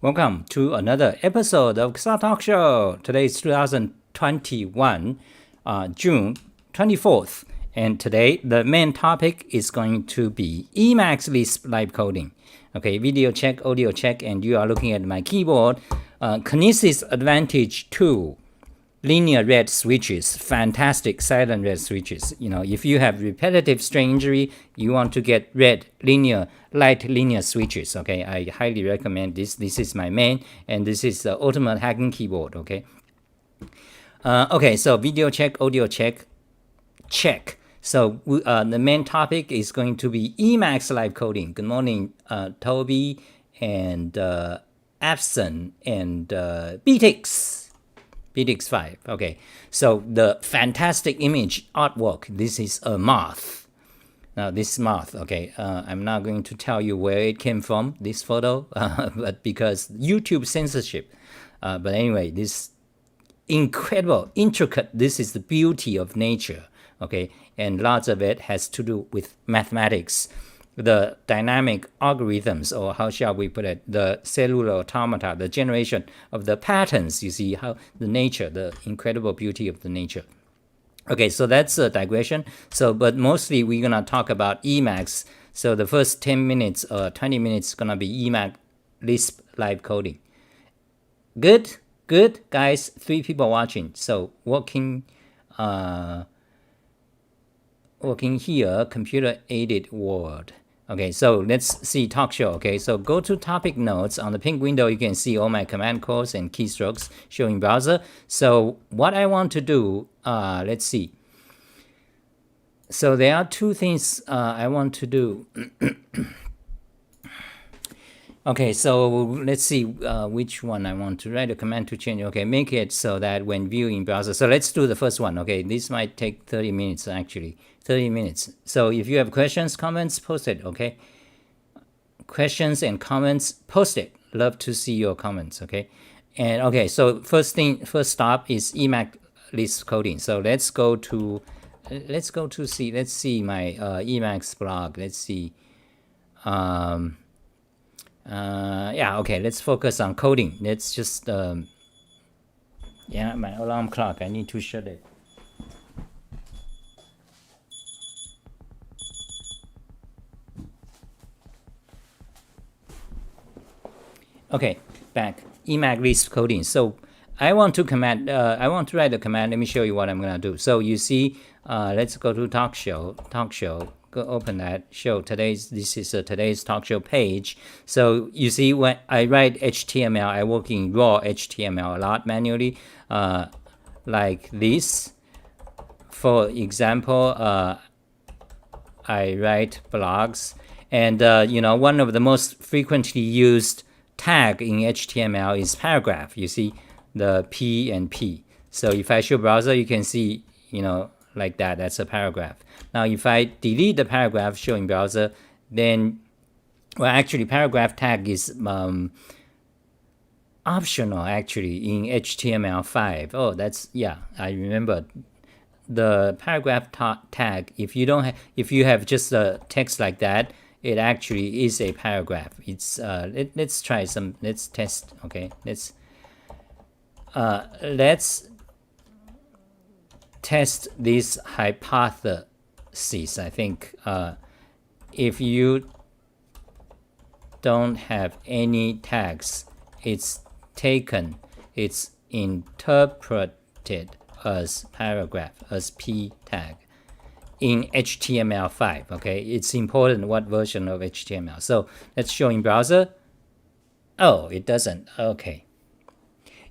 Welcome to another episode of Xah Talk Show. Today is 2021, June 24th. And today, the main topic is going to be Emacs Lisp live coding. Okay, video check, audio check, and you are looking at my keyboard. Kinesis Advantage 2. Linear red switches, fantastic silent red switches. If you have repetitive string injury, you want to get red light linear switches. Okay, I highly recommend this. This is my main, and this is the ultimate hacking keyboard. Okay. So video check, audio check. So the main topic is going to be Emacs live coding. Good morning, Toby and Epson and BTX5. Okay, so the fantastic image artwork. This is a moth. Now this moth. Okay, I'm not going to tell you where it came from. This photo, but because YouTube censorship. But anyway, this incredible, intricate. This is the beauty of nature. Okay, and lots of it has to do with mathematics. The dynamic algorithms, or how shall we put it, the cellular automata, the generation of the patterns. You see how the nature, the incredible beauty of the nature. Okay, so that's a digression. But mostly we're gonna talk about Emacs. So the first 10 minutes or 20 minutes gonna be Emacs Lisp live coding. Good, guys. 3 people watching. So working here, computer aided world. Okay, so let's see talk show. Okay, so go to topic notes. On the pink window, you can see all my command calls and keystrokes showing browser. So what I want to do, let's see. So there are 2 things I want to do. Okay, so let's see which one I want to write a command to change. Okay, make it so that when viewing browser. So let's do the first one. Okay, this might take 30 minutes actually. 30 minutes. So if you have questions, comments, post it. Okay, questions and comments, post it. Love to see your comments. Okay, and okay. So first stop is Emacs Lisp coding. So let's see my Emacs blog. Let's see. Okay, let's focus on coding. Let's just, my alarm clock, I need to shut it. Okay, back, Emacs Lisp coding. So I want to write a command. Let me show you what I'm gonna do. So you see, let's go to talk show. Go open that show. This is today's talk show page. So you see when I write HTML, I work in raw HTML a lot manually, like this. For example, I write blogs, and one of the most frequently used tag in HTML is paragraph. You see the P and P. So if I show browser, you can see, like that. That's a paragraph. Now, if I delete the paragraph showing browser, then, well, actually, paragraph tag is optional, actually, in HTML5. Oh, I remember the paragraph tag. If you have just a text like that, it actually is a paragraph. It's let's try some. Let's test. Okay, let's test this hypothesis. I think if you don't have any tags, it's interpreted as paragraph, as P tag in HTML5. Okay, it's important what version of HTML. So let's show in browser. Oh, it doesn't. Okay.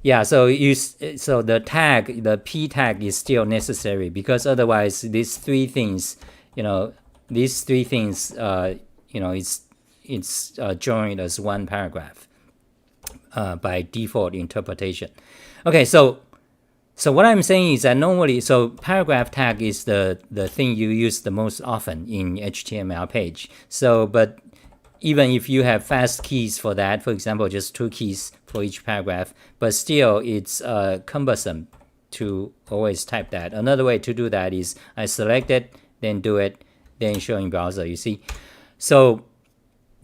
Yeah, so the tag, the P tag is still necessary, because otherwise these 3 things, it's joined as one paragraph by default interpretation. Okay, so what I'm saying is that normally, so paragraph tag is the thing you use the most often in HTML page. So, but even if you have fast keys for that, for example, just 2 keys for each paragraph, but still it's cumbersome to always type that. Another way to do that is I select it, then do it, then show in browser, you see. So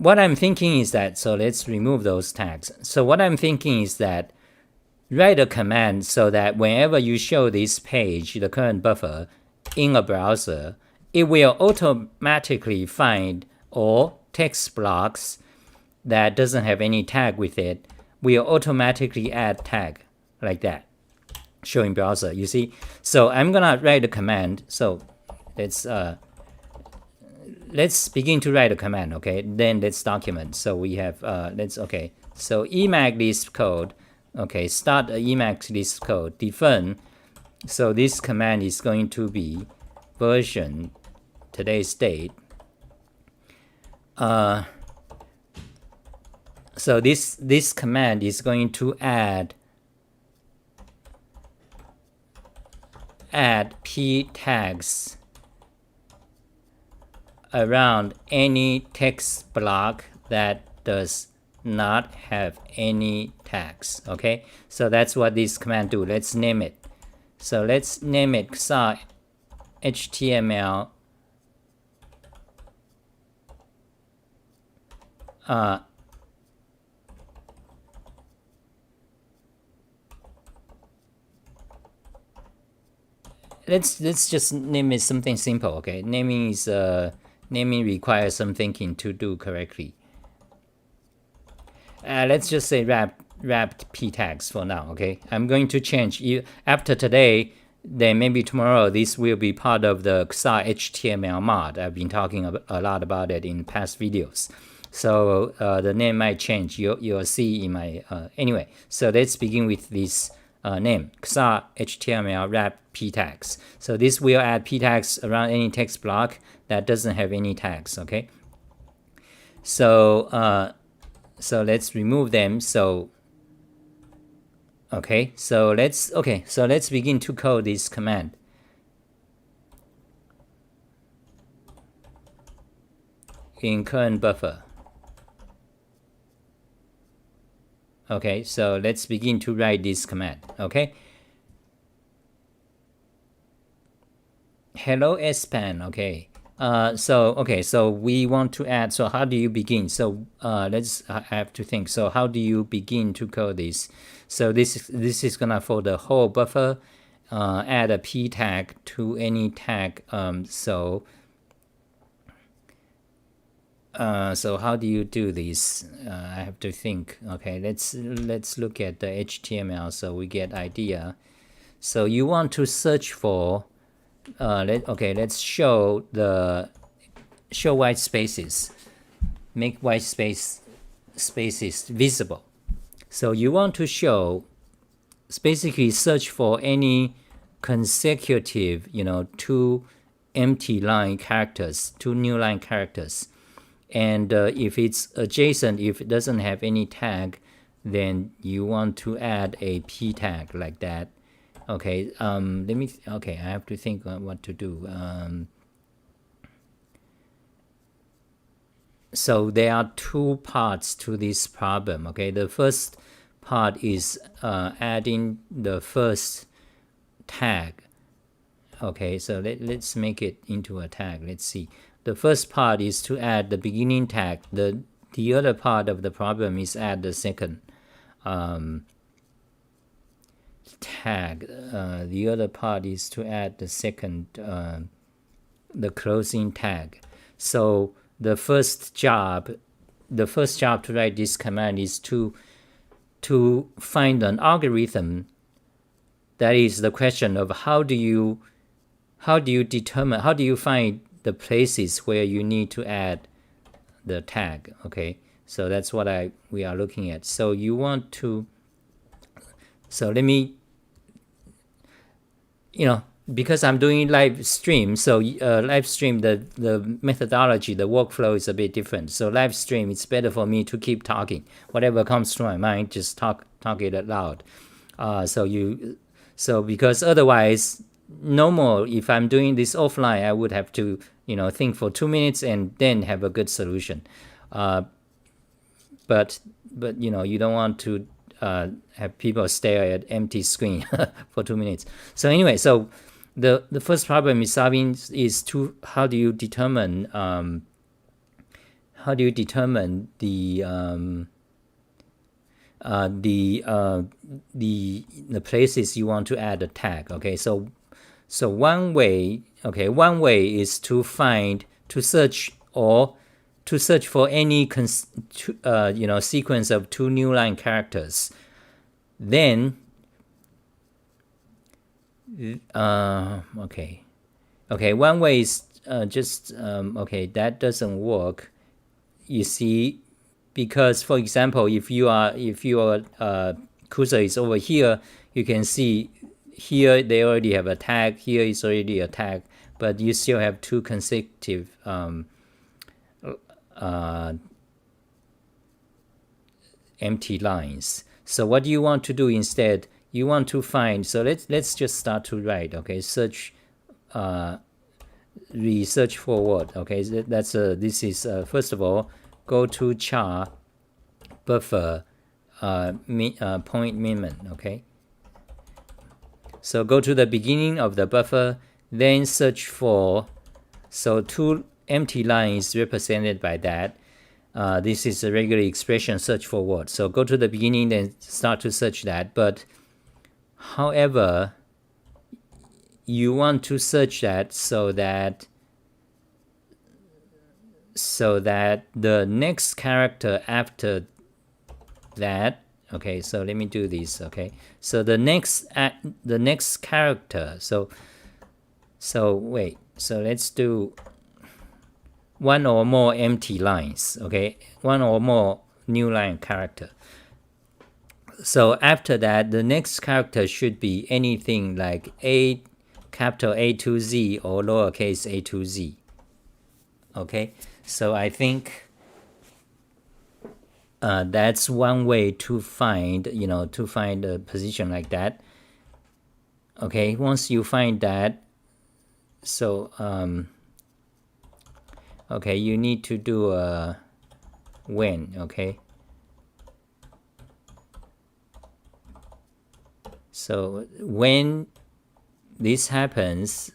what I'm thinking is that, so let's remove those tags. So what I'm thinking is that write a command so that whenever you show this page, the current buffer, in a browser, it will automatically find all text blocks that doesn't have any tag with it, will automatically add tag like that, showing browser, you see? So I'm gonna write a command. So let's begin to write a command, okay? Then let's document. So we have, so emacs lisp code, okay, start a emacs lisp code, define. So this command is going to be version, today's date. So this command is going to add p tags around any text block that does not have any tags. Okay, so that's what this command do. Let's name it. So let's name it XahTV let's just name it something simple. Okay, naming requires some thinking to do correctly. Let's just say wrapped p tags for now. Okay, I'm going to change after today. Then maybe tomorrow this will be part of the XahTV mod. I've been talking a lot about it in past videos. So the name might change. You'll see in my anyway. So let's begin with this name, XahTV wrap p tags. So this will add p tags around any text block that doesn't have any tags. Okay. So let's remove them. So let's begin to code this command. In current buffer. Okay, so let's begin to write this command. Okay. Hello span. Okay. So we want to add. So how do you begin? So I have to think. So how do you begin to code this? So this is gonna for the whole buffer. Add a p tag to any tag. So how do you do this? I have to think. Okay, let's look at the HTML so we get idea. So you want to search for let's show white spaces, make white spaces visible. So you want to show, basically search for any consecutive, two empty line characters, two new line characters. And if it's adjacent, if it doesn't have any tag, then you want to add a p tag like that. Okay, I have to think what to do. So there are two parts to this problem. Okay, the first part is adding the first tag. Okay, so let's make it into a tag. Let's see. The first part is to add the beginning tag. The other part of the problem is add the second tag. The other part is to add the second, the closing tag. So the first job to write this command is to find an algorithm. That is the question of how do you find the places where you need to add the tag. Okay, so that's what we are looking at. So you want to, so let me, because I'm doing live stream, so live stream, the methodology, the workflow is a bit different. So live stream, it's better for me to keep talking. Whatever comes to my mind, just talk it out loud. So because otherwise, no more. If I'm doing this offline, I would have to, think for 2 minutes and then have a good solution. But you don't want to have people stare at empty screen for 2 minutes. So anyway, so the first problem is solving is how do you determine how do you determine the places you want to add a tag? Okay, so one way is to search for any sequence of 2 new line characters. Then one way is that doesn't work, you see, because for example, if your cursor is over here, you can see here they already have a tag, here is already a tag, but you still have 2 consecutive empty lines. So what you want to do instead, you want to find, so let's just start to write. Okay, search research forward. Okay, that's this is first of all, go to char buffer point minimum. Okay, so go to the beginning of the buffer, then search for, so 2 empty lines represented by that. This is a regular expression, search for word. So go to the beginning, then start to search that. But however, you want to search that so that the next character after that. Okay, so let me do this. Okay, so the next character. So wait. So let's do 1 or more empty lines. Okay, 1 or more new line character. So after that, the next character should be anything like capital A to Z or lowercase a to Z. Okay, so I think that's one way to find, a position like that. Okay, once you find that, so okay, you need to do a when. Okay, so when this happens,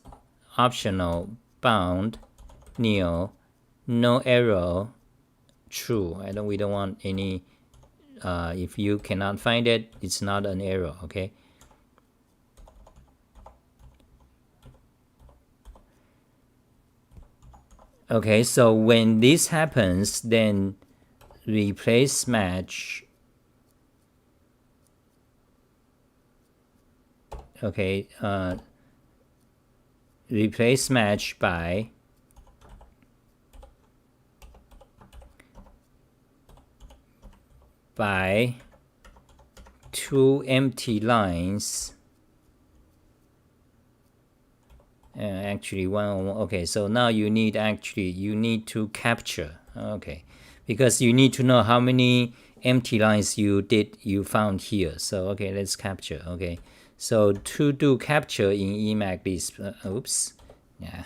optional bound nil, no error, true. We don't want any. If you cannot find it, it's not an error. Okay. Okay, so when this happens, then replace match. Okay, replace match by two empty lines. Actually, one. Okay, so now you need to capture. Okay, because you need to know how many empty lines you found here. So okay, let's capture. Okay, so to do capture in emacs lisp. Oops, yeah.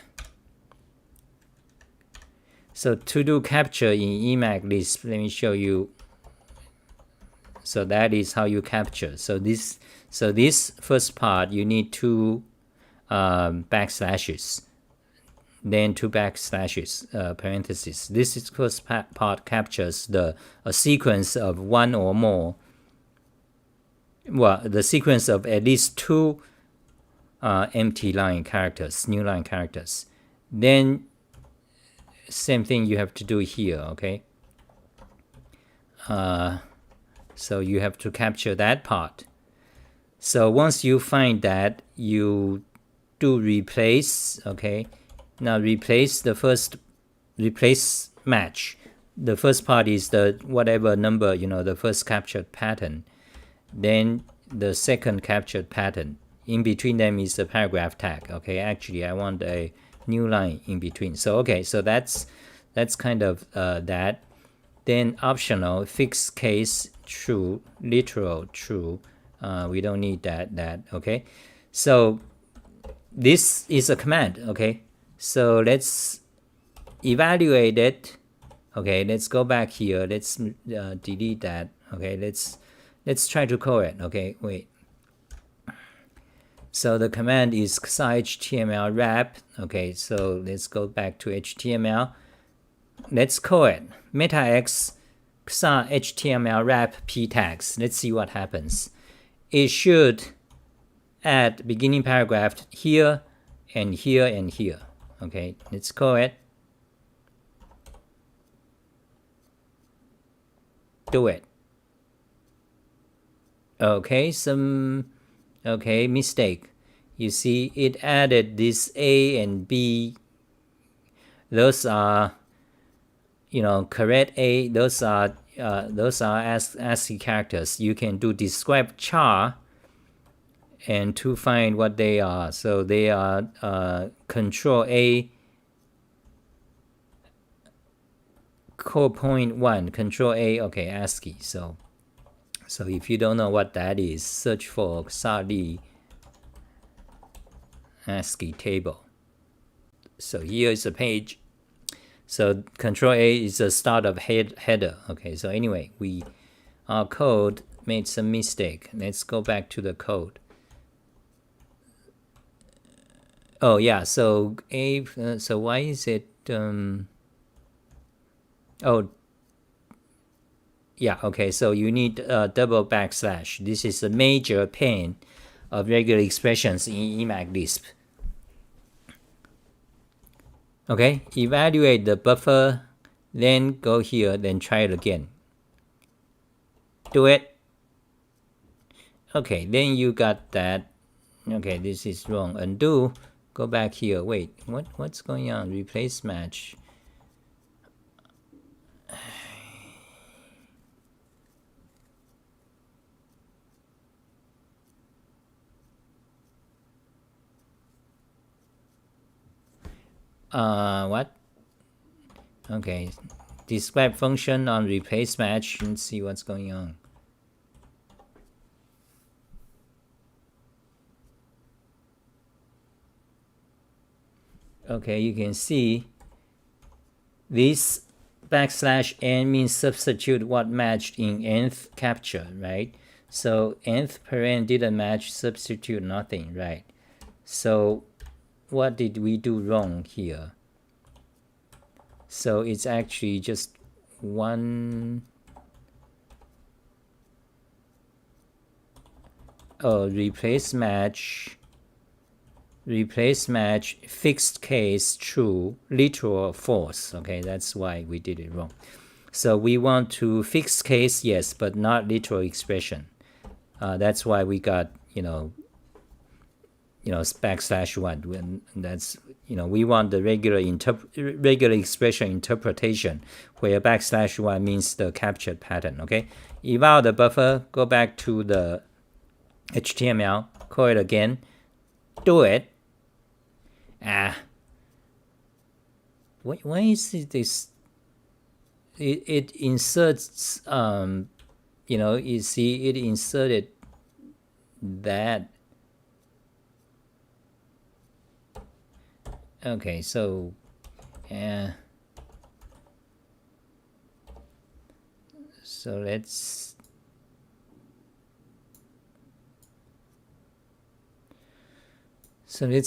So to do capture in emacs lisp, let me show you. So that is how you capture. So this first part, you need 2 backslashes, then 2 backslashes, parentheses. This is first part captures a sequence of 1 or more, the sequence of at least 2 empty line characters, new line characters. Then same thing you have to do here. Okay, so you have to capture that part. So once you find that, you do replace. Okay, now replace match. The first part is the whatever number, the first captured pattern, then the second captured pattern. In between them is the paragraph tag. Okay, actually I want a new line in between. So okay, so that's kind of that. Then optional, fixed case true, literal true. We don't need that. Okay, so this is a command. Okay, so let's evaluate it. Okay, let's go back here. Let's delete that. Okay, let's try to call it. Okay, wait. So the command is XahTV wrap. Okay, so let's go back to HTML. let's call it metax XahTV wrap p tags. Let's see what happens. It should add beginning paragraph here and here and here. Okay, let's call it. Do it. Okay, mistake. You see, it added this A and B. Those are, correct A. Those are ASCII characters. You can do describe char and to find what they are. So they are control A, core point 1, control A, okay, ASCII. So if you don't know what that is, search for XahTV ASCII table. So here is a page. So control A is the start of header. Okay, so anyway, our code made some mistake. Let's go back to the code. Oh yeah, so so why is it oh yeah, okay, so you need a double backslash. This is a major pain of regular expressions in emacs lisp. Okay, evaluate the buffer, then go here, then try it again. Do it. Okay, then you got that. Okay, this is wrong. Undo. Go back here. Wait, what's going on? Replace match. What? Okay, describe function on replace match and see what's going on. Okay, you can see this backslash n means substitute what matched in nth capture, right? So nth paren didn't match, substitute nothing, right? So what did we do wrong here? So it's actually just one replace match fixed case true, literal false. Okay, that's why we did it wrong. So we want to fixed case, yes, but not literal expression. That's why we got backslash 1. When that's we want the regular expression interpretation where backslash 1 means the captured pattern. Okay, eval the buffer, go back to the HTML, call it again, do it. Why is it this? It inserts you see it inserted that. Okay, so so let's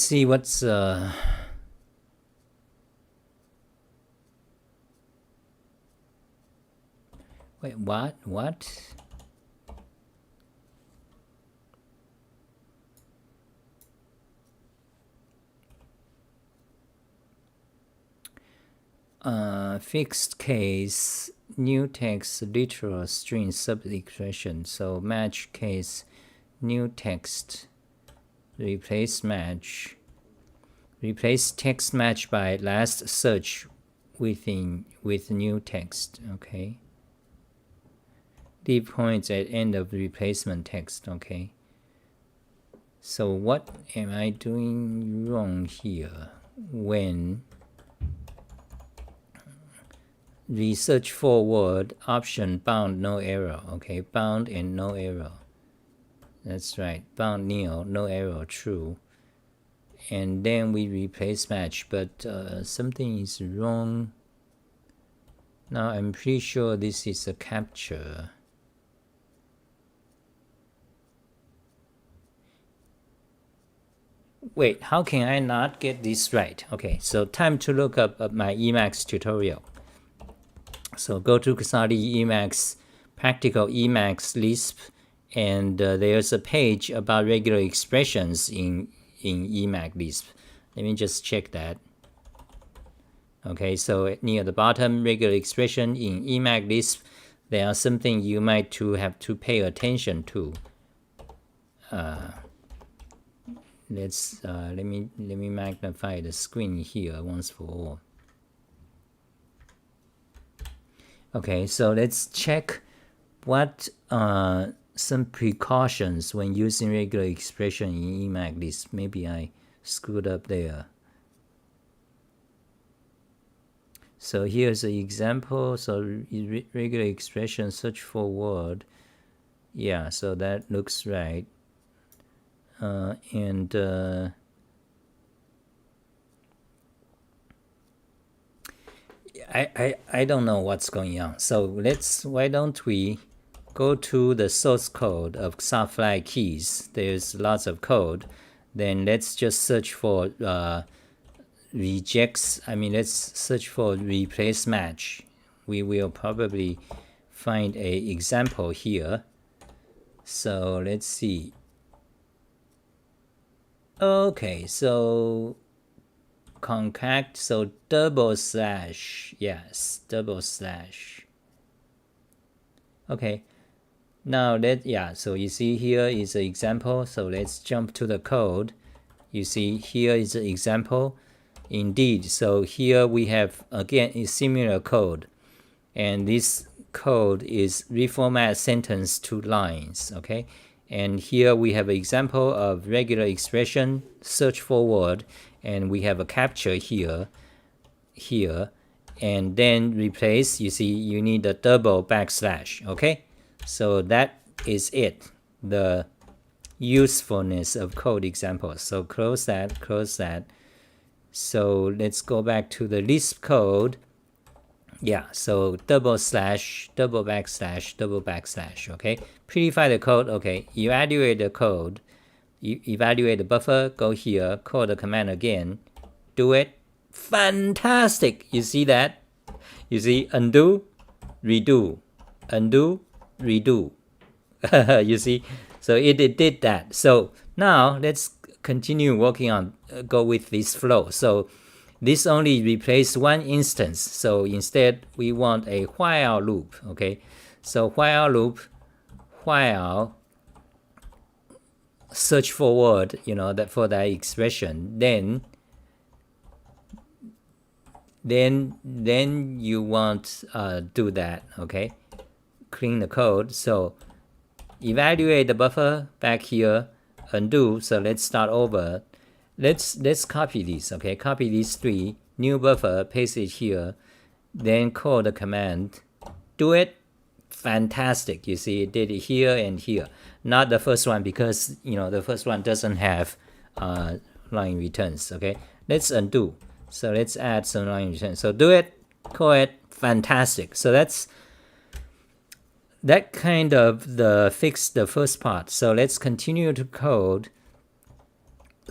see what's wait, what? Fixed case, new text, literal string sub-expression. So match case, new text, replace match, replace text match by last search with new text. Okay. Leave points at end of replacement text. Okay. So what am I doing wrong here when research forward option bound no error? Okay, bound and no error. That's right, bound nil, no error, true. And then we replace match, but something is wrong. Now I'm pretty sure this is a capture. Wait, how can I not get this right? Okay, so time to look up my Emacs tutorial. So go to XahTV Emacs, Practical Emacs Lisp, and there's a page about regular expressions in Emacs Lisp. Let me just check that. Okay, so near the bottom, regular expression in Emacs Lisp, there are something you might have to pay attention to. Let me magnify the screen here once for all. Okay, so let's check what some precautions when using regular expression in Emacs Lisp. Maybe I screwed up there. So here's an example. So regular expression, search for word. Yeah, so that looks right. I don't know what's going on. So why don't we go to the source code of XahFly keys. There's lots of code. Then let's just search for rejects. Let's search for replace match. We will probably find a example here. So let's see. Okay, so concact, so double slash, yes, double slash. Okay, now so you see here is an example. So let's jump to the code. You see here is an example. Indeed, so here we have again a similar code, and this code is reformat sentence to lines. Okay, and here we have an example of regular expression, search for word, and we have a capture here, and then replace. You see you need a double backslash. Okay, so that is it, the usefulness of code examples. So close that. So let's go back to the Lisp code. Yeah, so double slash, double backslash, double backslash. Okay, prettify the code. Okay, evaluate the code, evaluate the buffer, go here, call the command again, do it. Fantastic. You see that? You see undo, redo, undo, redo. You see, so it did that. So now let's continue working on go with this flow. So this only replaces one instance. So instead we want a while loop. Okay, so while loop, while search for word, that for that expression, then you want do that. Okay, clean the code. So evaluate the buffer back here, undo. So let's start over. Let's copy these. Okay, copy these three, new buffer, paste it here, then call the command, do it. Fantastic. You see it did it here and here, not the first one because the first one doesn't have line returns. Okay, let's undo. So let's add some line returns. So do it, call it. Fantastic. So that kind of fix the first part. So let's continue to code.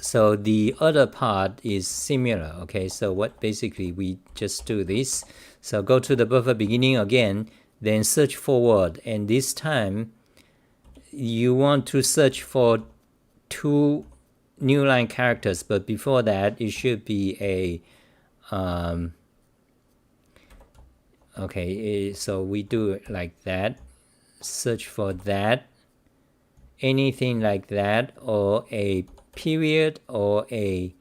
So the other part is similar. Okay, so what basically we just do this. So go to the buffer beginning again, then search for word, and this time you want to search for 2 new line characters, but before that it should be a okay, so we do it like that, search for that, anything like that, or a period, or a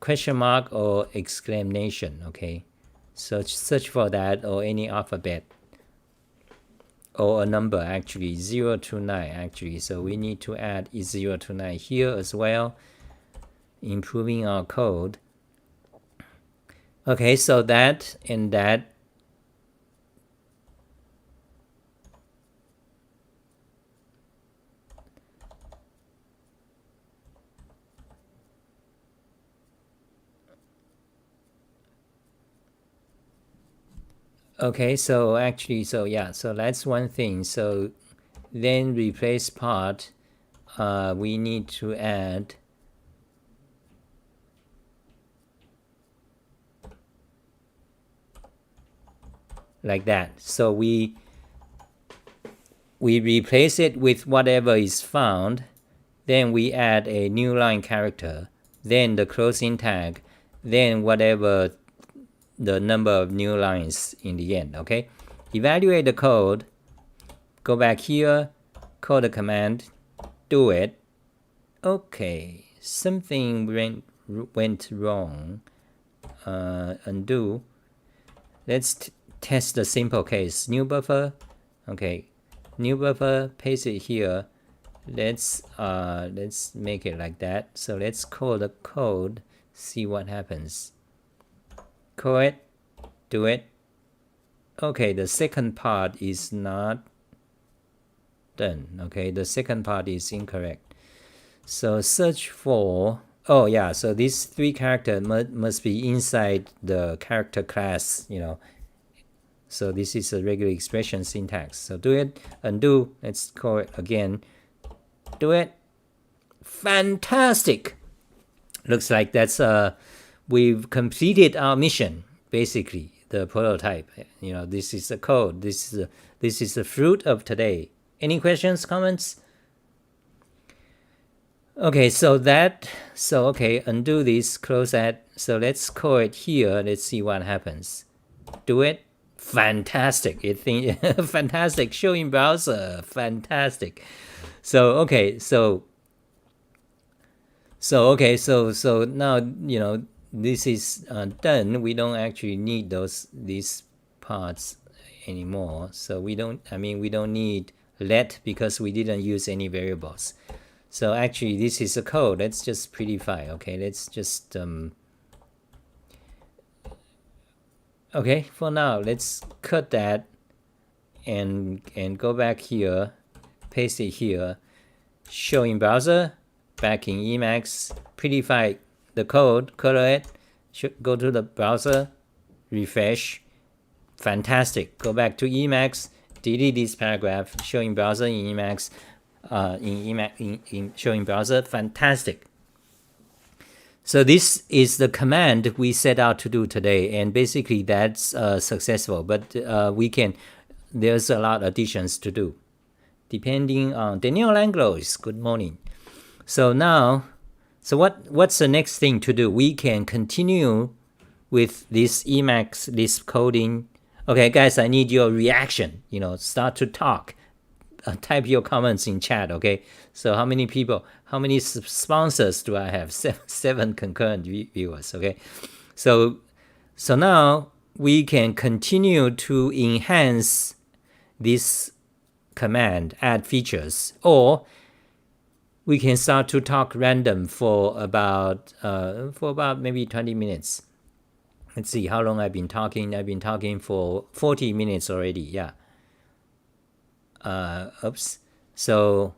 question mark, or exclamation. Okay, search for that, or any alphabet, or a number, actually 0 to 9 actually. So we need to add 0 to 9 here as well, improving our code. Okay, so that and that. Okay, so actually, so that's one thing. So then replace part, we need to add like that. So we replace it with whatever is found, then we add a new line character, then the closing tag, then whatever the number of new lines in the end. Okay, evaluate the code, go back here, call the command, do it. Okay, something went wrong. Undo. Let's test the simple case. New buffer. Okay, new buffer, paste it here. Let's make it like that. So let's call the code, see what happens. Call it, do it. Okay, the second part is not done. Okay, the second part is incorrect. So search for, oh yeah, so these 3 characters must be inside the character class, you know. So this is a regular expression syntax. So do it, undo, let's call it again, do it. Fantastic. Looks like that's we've completed our mission, basically, the prototype. You know, this is the code, this is the fruit of today. Any questions, comments? Okay, so okay, undo this, close that. So let's call it here. Let's see what happens. Do it. Fantastic. Fantastic. Show in browser. Fantastic. So okay, so now, you know, this is done. We don't actually need these parts anymore. So we don't need let because we didn't use any variables. So actually this is a code. Let's just prettify. Okay, let's just okay, for now let's cut that and go back here, paste it here, show in browser, back in Emacs, prettify the code, color it, go to the browser, refresh. Fantastic. Go back to Emacs, delete this paragraph, show in browser in Emacs, in showing browser. Fantastic. So this is the command we set out to do today, and basically that's successful, but there's a lot of additions to do depending on Daniel Langlois. Good morning. So now, what's the next thing to do? We can continue with this Emacs Lisp coding. Okay, guys, I need your reaction. You know, start to talk. Type your comments in chat. Okay, so how many sponsors do I have? Seven concurrent viewers. Okay, so now we can continue to enhance this command, add features, or we can start to talk random for about maybe 20 minutes. Let's see how long I've been talking. I've been talking for 40 minutes already. Yeah. Oops. So,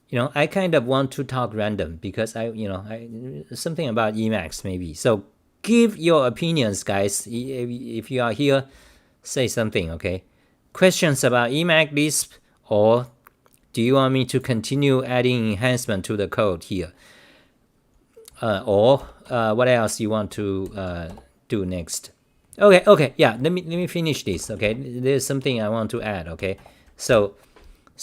you know, I kind of want to talk random because something about Emacs maybe. So give your opinions, guys. If you are here, say something. Okay. Questions about Emacs Lisp, or do you want me to continue adding enhancement to the code here? Or what else you want to do next? Okay, yeah. Let me finish this. Okay, there's something I want to add. Okay, so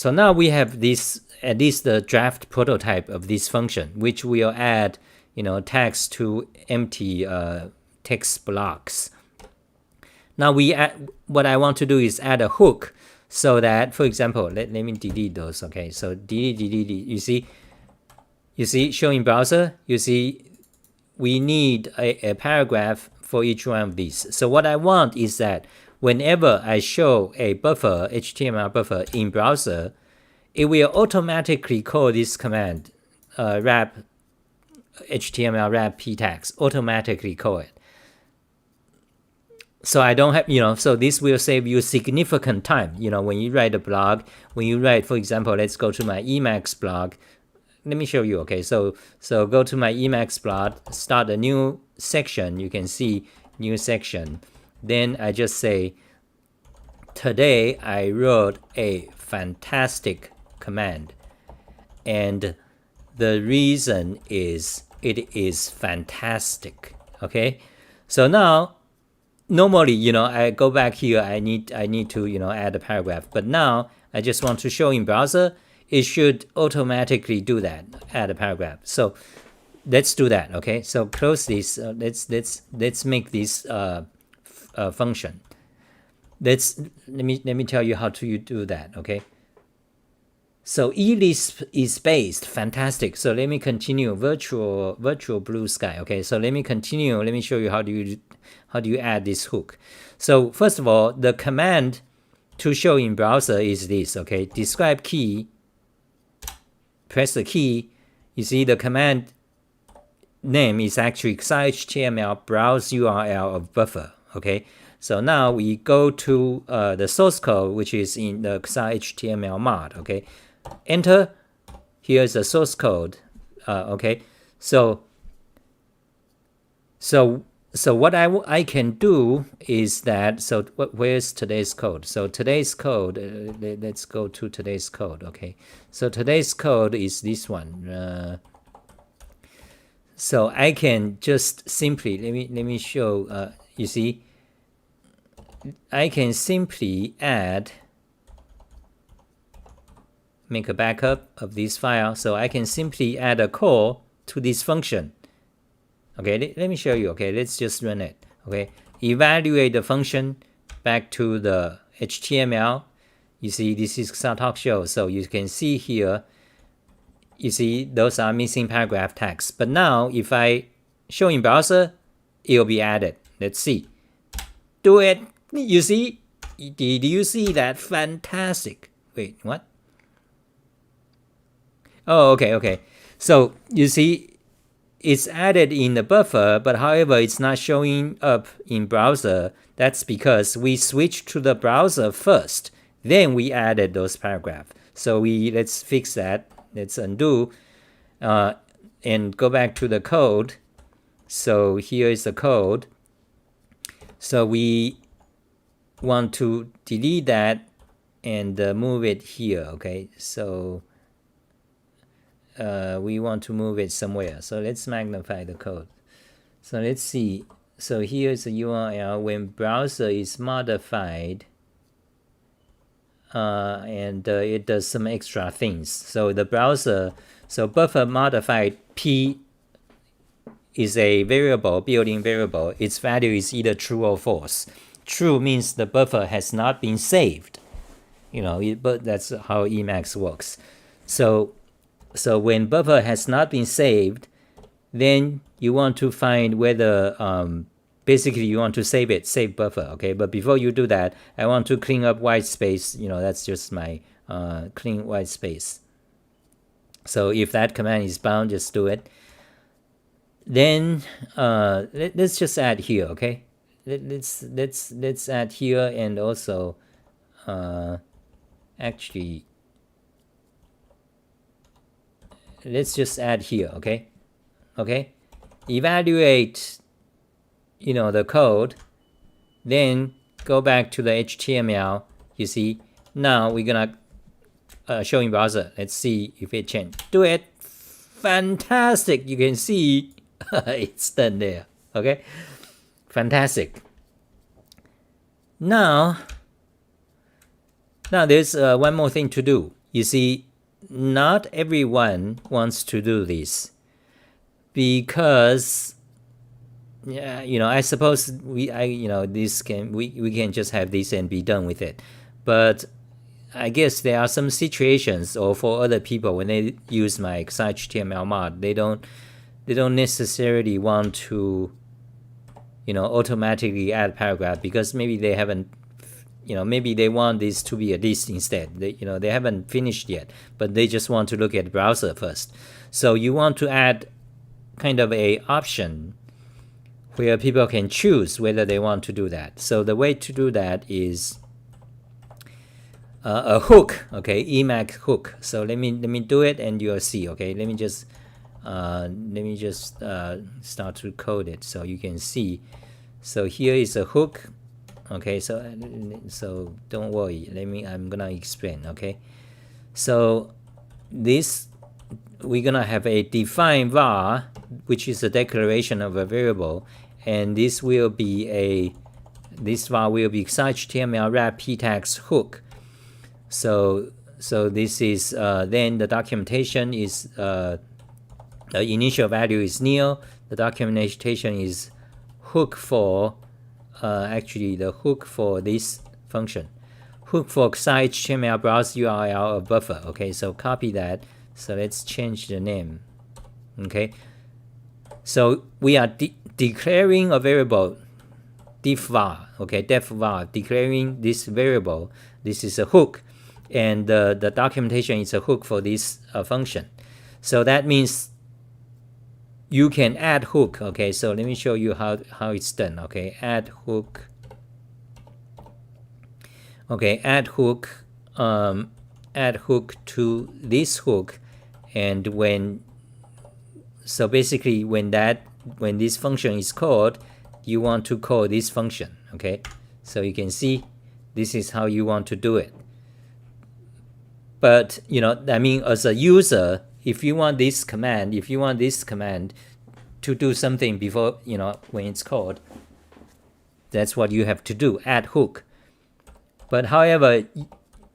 now we have this, at least the draft prototype of this function, which will add, you know, tags to empty text blocks. Now what I want to do is add a hook, so that, for example, let me delete those. Okay, so delete. You see, show in browser. You see, we need a paragraph for each one of these. So what I want is that whenever I show a buffer, HTML buffer in browser, it will automatically call this command, wrap HTML wrap p tags, automatically call it. So I don't have, so this will save you significant time. When you write a blog, for example, let's go to my Emacs blog. Let me show you. Okay, so go to my Emacs blog, start a new section. You can see new section. Then I just say, today I wrote a fantastic command, and the reason is it is fantastic. Okay, so now normally, I go back here, I need to, add a paragraph. But now I just want to show in browser, it should automatically do that, add a paragraph. So let's do that, okay? So close this. Let's make this function. Let me tell you how to do that, okay? So eLisp is based, fantastic. So let me continue virtual blue sky. Okay, so let me continue. Let me show you how do you add this hook. So first of all, the command to show in browser is this. Okay, describe key. Press the key. You see the command name is actually XahTV browse URL of buffer. Okay, so now we go to the source code, which is in the XahTV mod. Okay. Enter. Here's the source code. Okay, so what I can do is that. So where's today's code? So today's code. Let's go to today's code. Okay, so today's code is this one. So I can just simply let me show. You see, I can simply make a backup of this file, so I can simply add a call to this function. Okay, let me show you. Okay, let's just run it. Okay, evaluate the function back to the HTML. You see, this is XahTalk show, so you can see here. You see, those are missing paragraph tags. But now, if I show in browser, it'll be added. Let's see. Do it. You see? Did you see that? Fantastic. Wait, what? Oh, okay. So you see, it's added in the buffer, but however, it's not showing up in browser. That's because we switched to the browser first, then we added those paragraphs. So let's fix that. Let's undo and go back to the code. So here is the code. So we want to delete that and move it here. Okay, so we want to move it somewhere. So let's magnify the code. So let's see. So here's the URL. When browser is modified, and it does some extra things. So the browser, so buffer modified P is a variable, built-in variable. Its value is either true or false. True means the buffer has not been saved. But that's how Emacs works. So when buffer has not been saved, then you want to find whether basically you want to save buffer. Okay, but before you do that, I want to clean up white space. That's just my clean white space. So if that command is bound, just do it. Then let's just add here. Okay, let's add here, and also actually let's just add here. Okay, evaluate the code, then go back to the HTML. You see, now we're gonna show in browser. Let's see if it changed. Do it. Fantastic. You can see it's done there. Okay, fantastic. Now there's one more thing to do. You see, not everyone wants to do this, because I suppose we can just have this and be done with it. But I guess there are some situations, or for other people, when they use my XahTV mod, they don't necessarily want to automatically add paragraph, because maybe they haven't maybe they want this to be a list instead. They haven't finished yet, but they just want to look at the browser first. So you want to add kind of a option where people can choose whether they want to do that. So the way to do that is a hook. Okay, emacs hook. So let me do it, and you'll see. Okay, let me just start to code it so you can see. So here is a hook. Okay, so don't worry. I'm gonna explain. Okay, so this, we're gonna have a define var, which is a declaration of a variable, and this will be a this var will be XahTML wrap p tags hook. So this is then the documentation is the initial value is nil. The documentation is hook for actually the hook for this function. Hook for XahTML browse URL of buffer. Okay, so copy that. So let's change the name. Okay, so we are declaring a variable def var. Okay, def var, declaring this variable. This is a hook, and the documentation is a hook for this function. So that means you can add hook. Okay, so let me show you how it's done. Okay, add hook. Okay, add hook to this hook, and so basically when this function is called, you want to call this function. Okay, so you can see this is how you want to do it. But I mean, as a user, if you want this command to do something before when it's called, that's what you have to do, add hook. But however,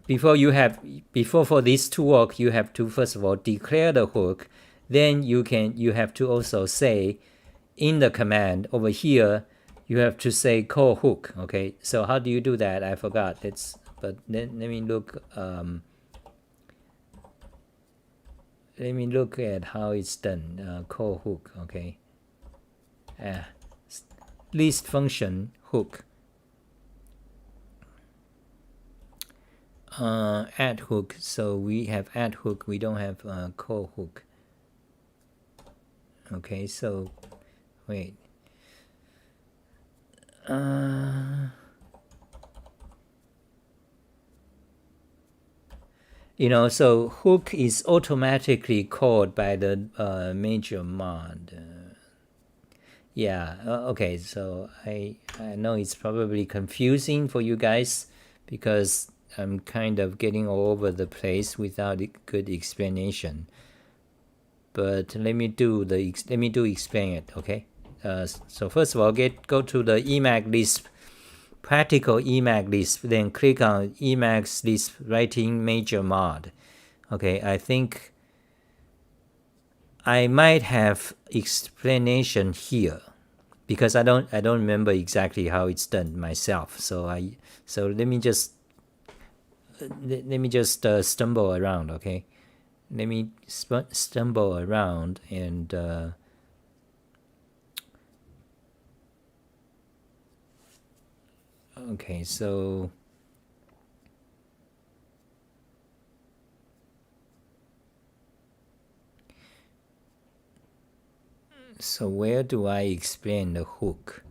before for this to work, you have to first of all declare the hook. Then you have to also say in the command over here, you have to say call hook. Okay, so how do you do that? I forgot. But let me look. Let me look at how it's done. Call hook. Okay. List function hook. Add hook. So we have add hook. We don't have call hook. Okay. So wait. So hook is automatically called by the major mod. Okay, so I know it's probably confusing for you guys because I'm kind of getting all over the place without a good explanation. But let me explain it. Okay. So first of all, go to the emacs lisp. Practical emacs lisp, then click on emacs lisp writing major mod. Okay, I think I might have explanation here because I don't remember exactly how it's done myself. So let me just stumble around. Okay, let me stumble around and okay, so where do I explain the hook?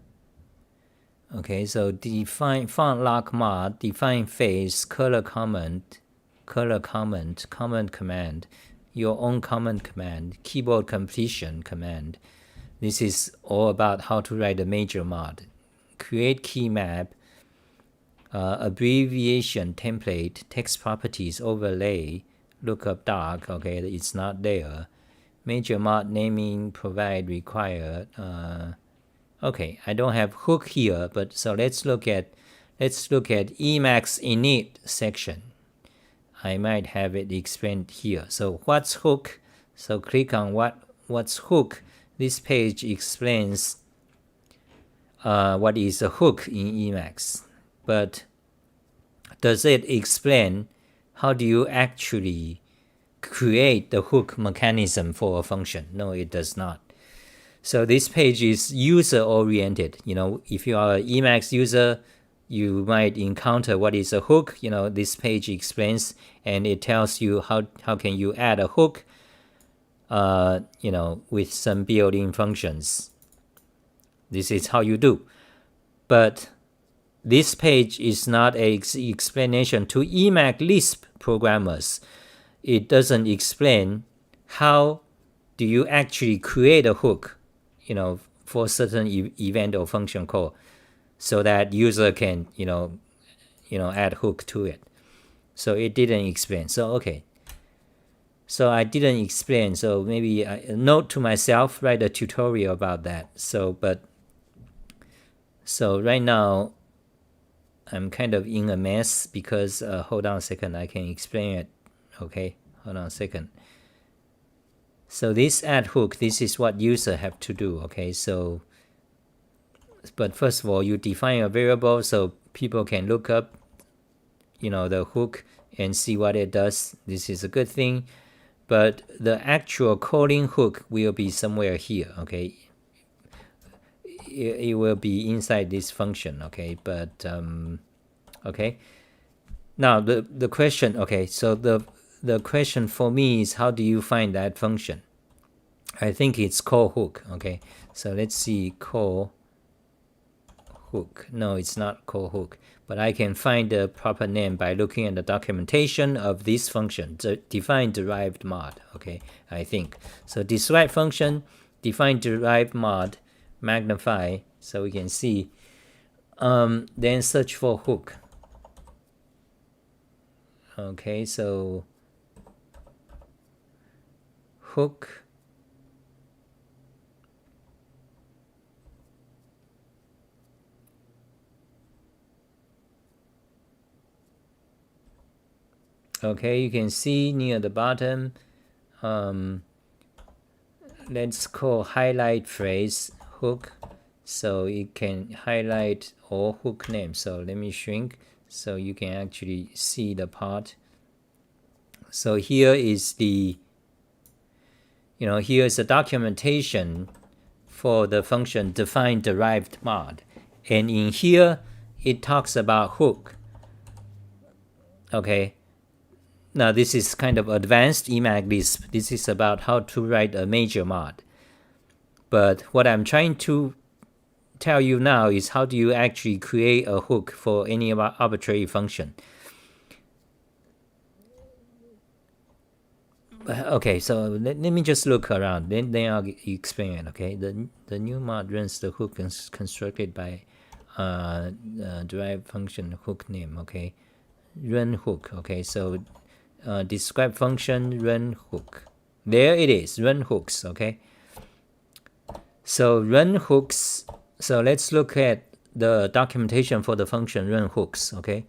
Okay, so define font lock mod, define face, color comment, comment command, your own comment command, keyboard completion command. This is all about how to write a major mod. Create key map, abbreviation template, text properties overlay, lookup doc. Okay, it's not there. Major mod naming provide required. Okay, I don't have hook here, but so let's look at emacs init section. I might have it explained here. So what's hook? So click on what's hook. This page explains what is a hook in Emacs, but does it explain how do you actually create the hook mechanism for a function? No, it does not. So this page is user oriented. If you are an Emacs user, you might encounter what is a hook. This page explains and it tells you how can you add a hook with some built-in functions. This is how you do. But this page is not an explanation to Emacs Lisp programmers. It doesn't explain how do you actually create a hook, for certain event or function call, so that user can, add hook to it. So it didn't explain. So okay. So I didn't explain. So maybe a note to myself, write a tutorial about that. So right now, I'm kind of in a mess because hold on a second, I can explain it. Okay, hold on a second. So this add hook, this is what user have to do. Okay, so but first of all, you define a variable so people can look up, the hook and see what it does. This is a good thing, but the actual calling hook will be somewhere here. Okay, it will be inside this function. Okay, but okay. Now the question. Okay, so the question for me is, how do you find that function? I think it's call hook. Okay, so let's see, call hook. No, it's not call hook, but I can find the proper name by looking at the documentation of this function, define derived mod. Okay, I think so. Describe function, define derived mod, magnify so we can see. Then search for hook. Okay, so hook. Okay, you can see near the bottom, let's call highlight phrase hook, so it can highlight all hook names. So let me shrink so you can actually see the part. So here is the, here is the documentation for the function define derived mod, and in here it talks about hook. Okay, now this is kind of advanced emacs lisp. This is about how to write a major mod. But what I'm trying to tell you now is how do you actually create a hook for any arbitrary function. Okay, so let me just look around, then I'll explain it. Okay, the new mod runs the hook constructed by derived function hook name. Okay, run hook. Okay, so describe function run hook. There it is, run hooks. Okay, so run hooks. So let's look at the documentation for the function run hooks. Okay,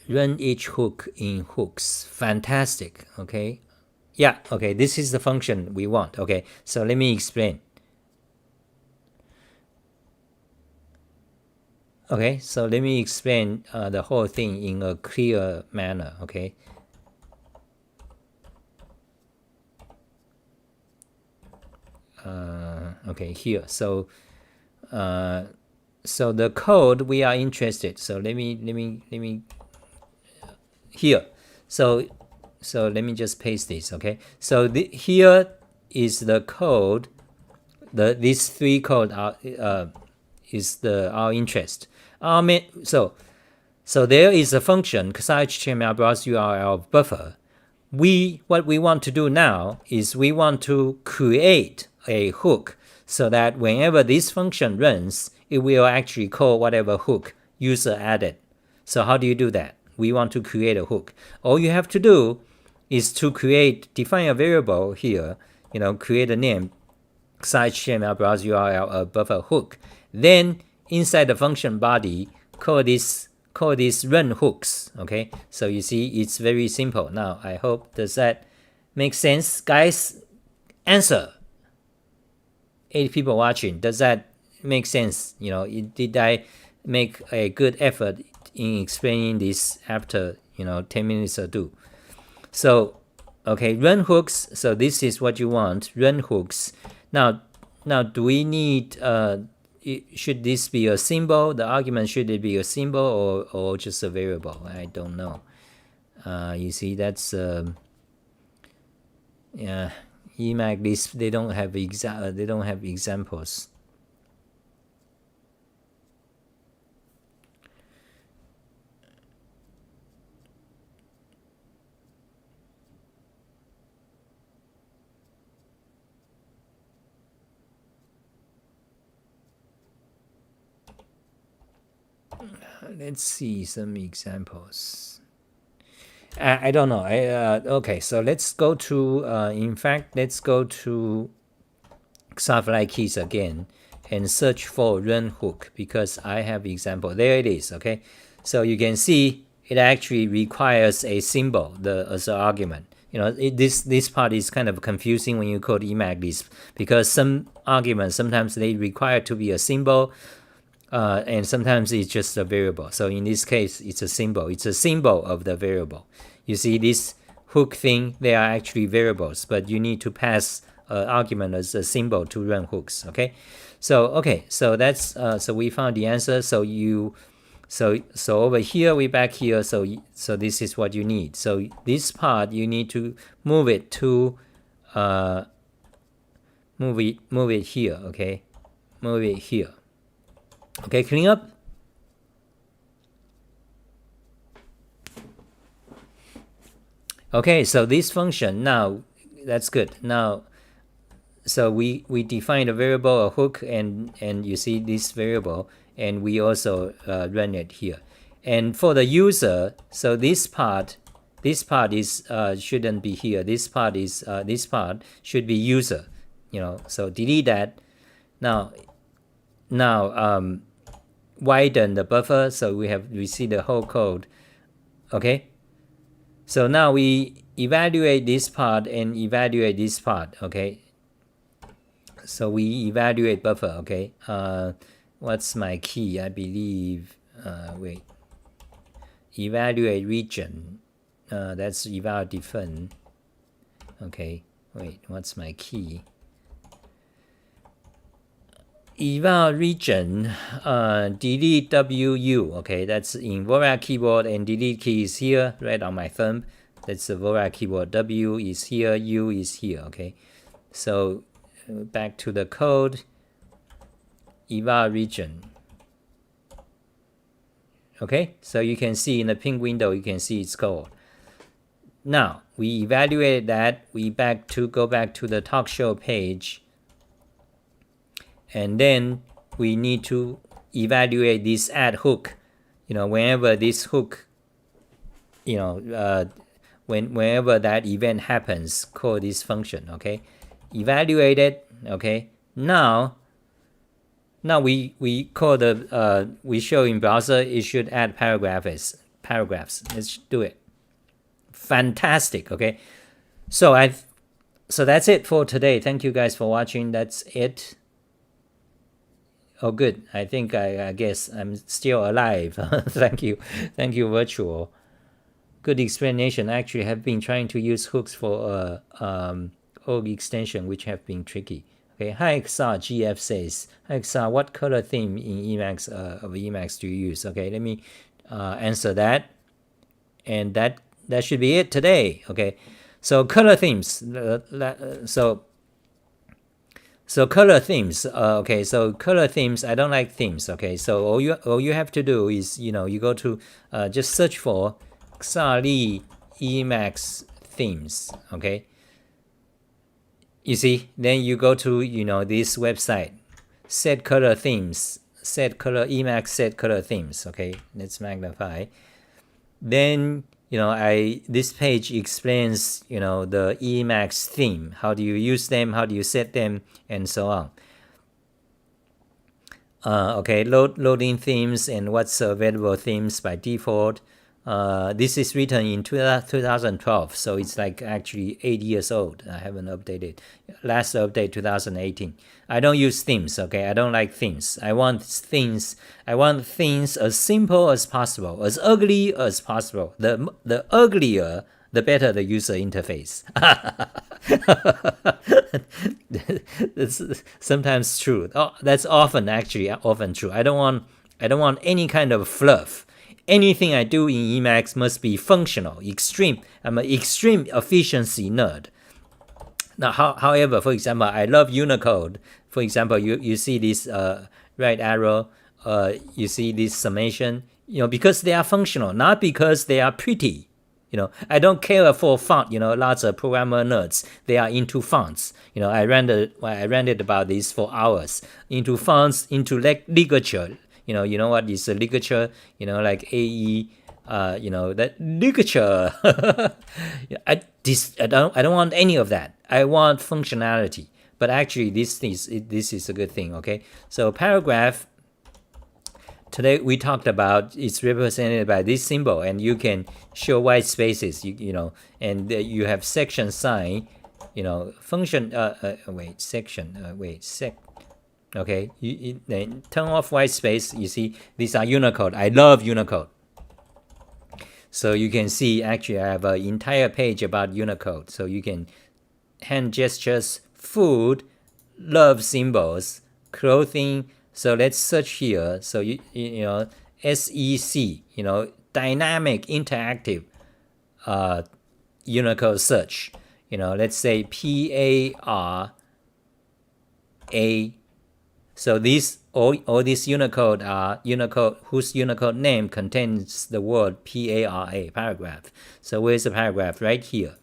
run each hook in hooks. Fantastic. Okay, yeah. Okay, this is the function we want. Okay, so let me explain. Okay, so let me explain the whole thing in a clear manner. Okay, okay, here. So so the code we are interested. So let me here. So let me just paste this. Okay, so here is the code. These three code are is our interest. So there is a function XahTV browse URL buffer. What we want to do now is we want to create a hook so that whenever this function runs, it will actually call whatever hook user added. So how do you do that? We want to create a hook. All you have to do is to define a variable here, create a name, XahTV browse URL buffer hook. Then inside the function body, call this run hooks. Okay, so you see it's very simple. Now I hope, does that make sense, guys? Answer. 8 people watching, does that make sense? Did I make a good effort in explaining this after 10 minutes or two? So okay, run hooks. So this is what you want, run hooks. Now do we need should this be a symbol? The argument, should it be a symbol or just a variable? I don't know. You see, that's yeah, emacs lisp, they don't have examples. Let's see some examples. I don't know. Okay, so let's go to in fact, let's go to XahFly keys again and search for run hook because I have example. There it is. Okay, so you can see it actually requires a symbol as an argument. This part is kind of confusing when you code emacs lisp because some arguments sometimes they require to be a symbol, and sometimes it's just a variable. So in this case, it's a symbol. It's a symbol of the variable. You see this hook thing, they are actually variables, but you need to pass argument as a symbol to run hooks. Okay, so that's so we found the answer. So over here, we back here. So this is what you need. So this part you need to move it to move it here. Okay, move it here. Okay, clean up. Okay, so this function now, that's good. Now, so we define a variable, a hook, and you see this variable, and we also run it here. And for the user, so this part is shouldn't be here. This part should be user. So delete that. Now widen the buffer, so we see the whole code. Okay, so now we evaluate this part and evaluate this part. Okay, so we evaluate buffer. Okay, what's my key? I believe wait, evaluate region, that's eval define. Okay, wait, what's my key? Eval region, delete WU. Okay, that's in Vorak keyboard, and delete key is here, right on my thumb. That's the Vorak keyboard. W is here, U is here. Okay, so back to the code. Eval region. Okay, so you can see in the pink window, you can see it's code. Now we evaluate that. We go back to the talk show page. And then we need to evaluate this add hook. Whenever this hook, whenever that event happens, call this function. Okay, evaluate it. Okay, now we call we show in browser it should add paragraphs. Let's do it. Fantastic. Okay, so that's it for today. Thank you guys for watching. That's it. Oh, good. I think I guess I'm still alive. Thank you, virtual. Good explanation. I actually have been trying to use hooks for org extension, which have been tricky. Okay. Hi XahGF says, hi Xah, what color theme in Emacs do you use? Okay, let me answer that, and that should be it today. Okay, so color themes. So color themes. Okay, so color themes. I don't like themes. Okay, so all you have to do is you go to just search for XahLi Emacs themes. Okay, you see, then you go to this website, set color themes, Emacs set color themes. Okay, let's magnify. Then this page explains the Emacs theme. How do you use them? How do you set them? And so on. Okay, loading themes and what's available themes by default. This is written in 2012, so it's like actually 8 years old. I haven't updated. Last update 2018. I don't use themes. Okay, I don't like themes. I want things as simple as possible, as ugly as possible. The uglier, the better the user interface. That's sometimes true. That's often true. I don't want any kind of fluff. Anything I do in Emacs must be functional, extreme. I'm an extreme efficiency nerd. Now, however, for example, I love Unicode. For example, you see this right arrow, you see this summation, because they are functional, not because they are pretty. I don't care for font. Lots of programmer nerds, they are into fonts. I ranted about this for hours. Into fonts, into ligature. You know what is a ligature? Like AE. That ligature. I don't want any of that. I want functionality. but actually this is a good thing. Okay, so paragraph today we talked about, it's represented by this symbol, and you can show white spaces, you know, and you have section sign, you know, function okay, then turn off white space. You see, these are Unicode. I love Unicode. So you can see, actually I have an entire page about Unicode. So you can hand gestures, food, love symbols, clothing. So let's search here. So you know, SEC, you know, dynamic interactive Unicode search. You know, let's say PARA. So these all these Unicode are Unicode whose Unicode name contains the word PARA, paragraph. So where's the paragraph? Right here.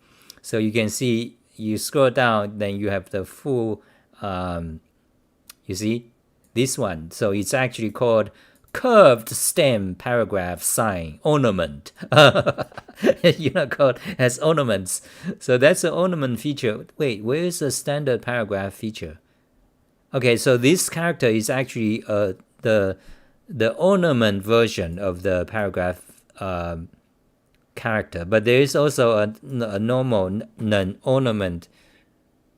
So you can see, you scroll down, then you have the full you see this one. So it's actually called curved stem paragraph sign ornament. Unicode has ornaments. So that's an ornament feature. Wait, where is the standard paragraph feature? Okay, so this character is actually the ornament version of the paragraph character, but there is also a normal non-ornament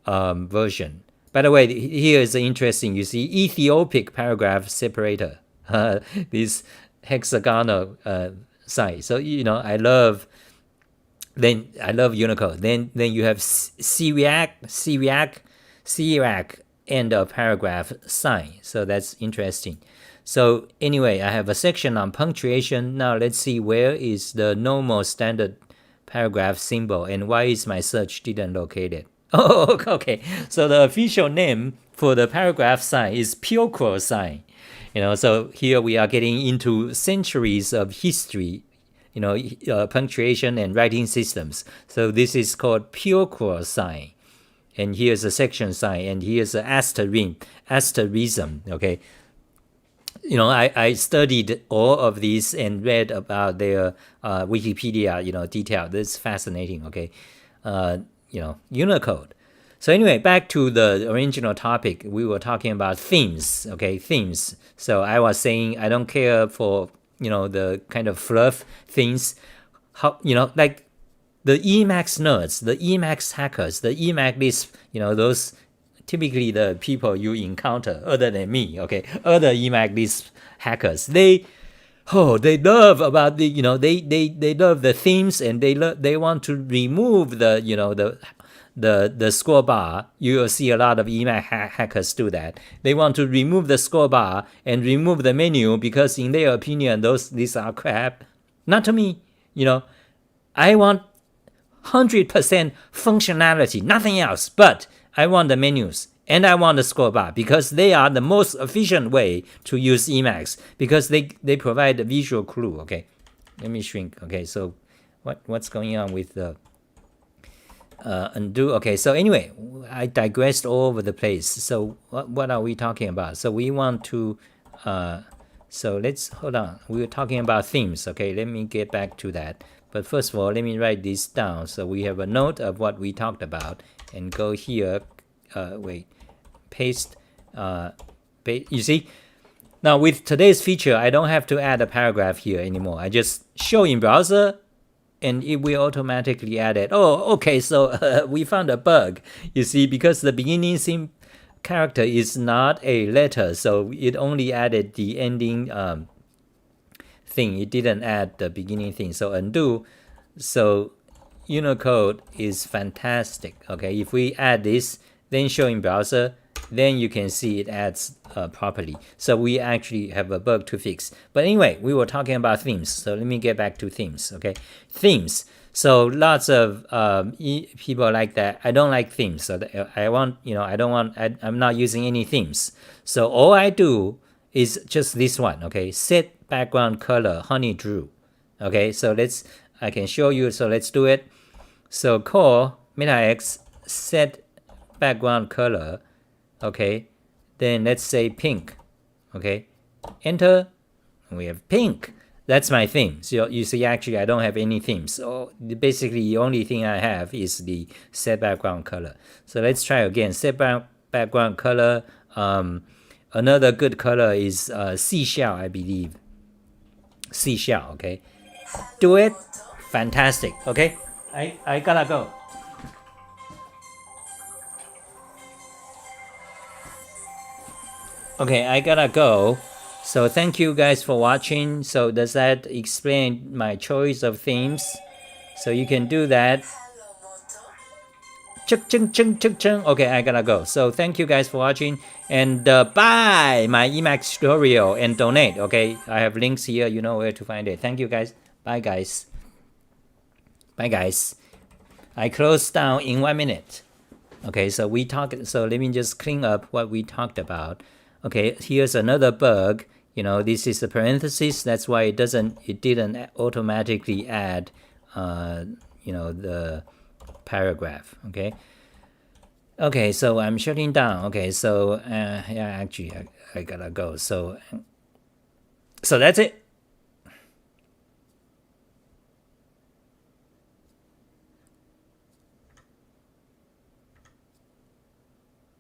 version. By the way, here is interesting. You see, Ethiopic paragraph separator. This hexagonal sign. So you know, I love Unicode. Then you have Syriac end of paragraph sign. So that's interesting. So anyway, I have a section on punctuation. Now let's see, where is the normal standard paragraph symbol, and why is my search didn't locate it? Oh, okay. So the official name for the paragraph sign is Purecrow sign. You know, so here we are getting into centuries of history, you know, punctuation and writing systems. So this is called Purecrow sign. And here's a section sign, and here's an asterism, okay? You know, I studied all of these and read about their Wikipedia, you know, detail. This is fascinating, okay? You know, Unicode. So anyway, back to the original topic. We were talking about themes, okay? Themes. So I was saying I don't care for, you know, the kind of fluff things. How, you know, like the emacs nerds, the emacs hackers, the emacs lisp, you know, those typically the people you encounter other than me, okay? Other emacs lisp hackers, they love about the, you know, they love the themes, and they want to remove the, you know, the score bar. You will see a lot of emacs hackers do that. They want to remove the score bar and remove the menu because in their opinion these are crap. Not to me, you know. I want 100% functionality, nothing else, but I want the menus and I want the score bar because they are the most efficient way to use Emacs, because they provide a visual clue. Okay, let me shrink. Okay, so what's going on with the undo? Okay, so anyway, I digressed all over the place. So what are we talking about? So we want to so let's hold on. We were talking about themes. Okay, let me get back to that. But first of all, let me write this down so we have a note of what we talked about, and go here, paste, you see? Now with today's feature, I don't have to add a paragraph here anymore. I just show in browser, and it will automatically add it. Oh, okay, so we found a bug, you see, because the beginning character is not a letter, so it only added the ending thing. It didn't add the beginning thing. So undo. So Unicode is fantastic. Okay, if we add this, then show in browser, then you can see it adds properly. So we actually have a bug to fix. But anyway, we were talking about themes. So let me get back to themes. Okay, themes. So lots of people like that. I don't like themes. So I want, you know, I'm not using any themes. So all I do is just this one. Okay, set background color honeydew. Okay, so I can show you. So let's do it. So call meta-x set background color. Okay, then let's say pink. Okay, enter. We have pink. That's my theme. So you see, actually, I don't have any themes. So basically, the only thing I have is the set background color. So let's try again. Set background color. Another good color is seashell, I believe. Seashell, okay. Do it. Fantastic. Okay. I gotta go. Okay, I gotta go. So thank you guys for watching. So does that explain my choice of themes? So you can do that. Okay, I gotta go. So thank you guys for watching, and buy my emacs tutorial and donate. Okay, I have links here. You know where to find it. Thank you guys. Bye guys. Bye guys. I close down in 1 minute. Okay, so we talked. So let me just clean up what we talked about. Okay, here's another bug. You know, this is a parenthesis. That's why it didn't automatically add, you know, the paragraph. Okay, so I'm shutting down. Okay, so yeah, actually I gotta go. So that's it.